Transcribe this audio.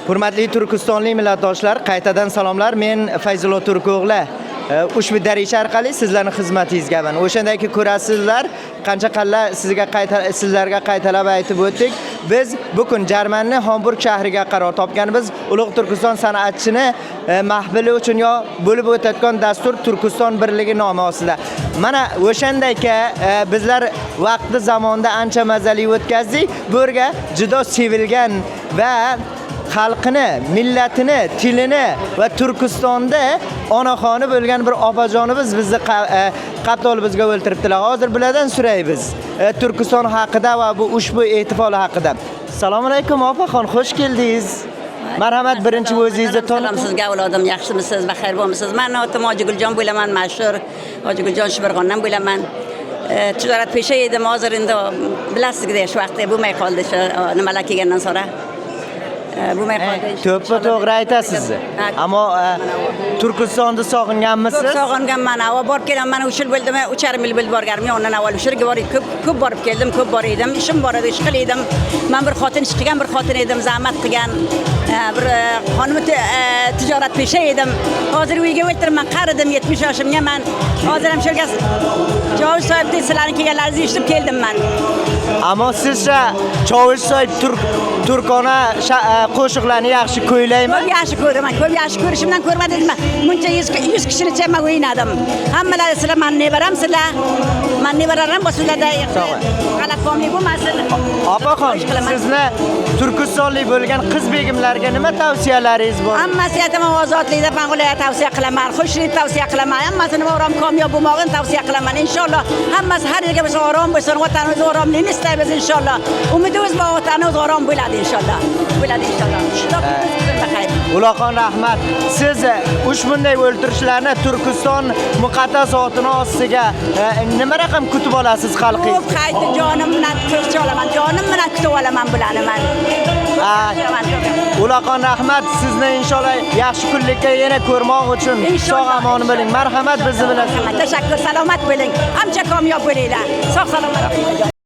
Hurmatli Turkistonlik millatdoshlar, qaytadan salomlar. Men Fayzullo Turko'g'li. Ushbu daricha orqali sizlarning xizmatingizgaman. O'shandagi ko'rasizlar, qancha qalla sizlarga qaytalab aytib o'tdik. Biz bugun Jarmanning Hamburg shahriga qaror topganmiz. Ulug' Turkiston san'atchini mahfili uchun yo bo'lib o'tayotgan dastur Turkiston birligi nomi ostida. Mana o'shandagi bizlar vaqti zamonda ancha mazali o'tkazdik. Bu yerga juda sevilgan va xalqini, millatini, tilini va Turkistonda onaxoni bo'lgan bir opajonimiz bizni qatolibizga o'ltiribdilar. Hozir bulardan so'raymiz. Turkiston haqida va bu ushbu ehtifol haqida. Assalomu alaykum opaxon, xush keldingiz. Marhamat, birinchi o'zingizni tanib. Sizga avlodim, yaxshimisiz, baxir bo'lmisiz? Men otim Hojiguljon bo'laman, mashhur Hojiguljon Shibirg'ondan bo'laman. Tijorat pesha edim, hozir endi bilasizki, shu vaqtda bo'lmay qoldi, shu nimalar kelgandan sonra. To'g'ri aytasiz. Ammo Turkistonni sog'inganmisiz? Sog'inganman. Borib kelaman, 3 yil bo'ldimi, 3,5 yil bo'lib borganman. Ondan avval o'sha yerga borib ko'p borib keldim, ko'p bor edim. Ishim bor edi, ish qildim. Men bir xotin ish qilgan, bir xotin edim, zahmat qilgan. Bir xonim tijorat pesha edim. Hozir uyga o'tirman, qaridim, 70 yoshimga men. Hozir ham shuga Chovush soyibda sizlarning kelganlaringizni eshitib keldim men. Ammo sizcha Chovush soyib turkona qo'shiqlarni yaxshi kuylaymi? Ko'p yaxshi ko'raman. Ko'p yaxshi ko'rishimdan ko'rmadingizmi? Muncha 100 kishini men o'ynadim. Hammalari sizlar men nevaram sizlar. Men nevararam bu sizlarda g'alati bo'lmasin. Opaxon, sizni Turkistonlik bo'lgan qiz begimlarga nima tavsiyalaringiz bor? Hammasi aytaman, ozodlikda fanqulaya tavsiya qilaman, xushlik tavsiya qilaman. Hammasini orom kamyob bo'lmog'ini tavsiya qilaman. Inshaalloh hammasi har yerga biz orom bo'lsin, vatanimiz oromligini istaymiz inshaalloh. Umidimiz bor, vatanimiz orom bo'ladi inshaalloh. Bo'ladi inshaalloh. Uloqon rahmat. Siz ushbunday o'ltirishlarni Turkiston muqaddas otini ostiga nima raqam kutib olasiz xalqingiz? Ko'p qayta jonim bilan kutib olaman. Jonim bilan kutib olaman bularni men. Uloqon rahmat. Sizni inshaalloh yaxshi kunlikka yana ko'rmoq uchun sog' omon bo'ling. Marhamat, bizni bilan. Tashakkur, salomat bo'ling. Hamcha kamyob bo'linglar. Sog' salomat.